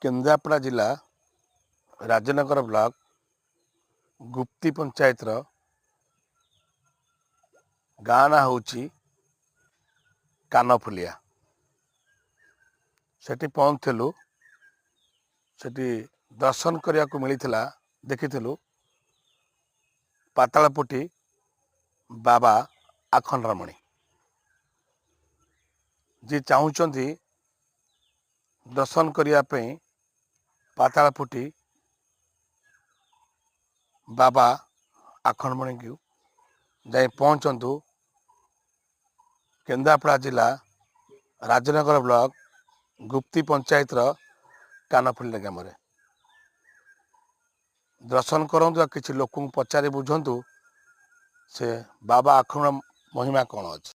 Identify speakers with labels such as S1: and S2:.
S1: केन्द्रापड़ा जिला राजनगर ब्लॉक गुप्ती पंचायत गाँ ना हूँ कानफुलिया। सेठी पहुँचलु, सेठी दर्शन करने को मिलता देखिलु पातालपुटी बाबा आखंडरामणि। जी चाहूँगी दर्शन करने पातालपुटी बाबा आखंडरामणि को जाई पहुँचतु केन्द्रापड़ा जिला राजनगर ब्लॉक गुप्ती पंचायत कानफुलिया ग्राम। दर्शन करूँ किसी लोक पचारि बुझंतु से बाबा आखंड महिमा कौन अच्छी।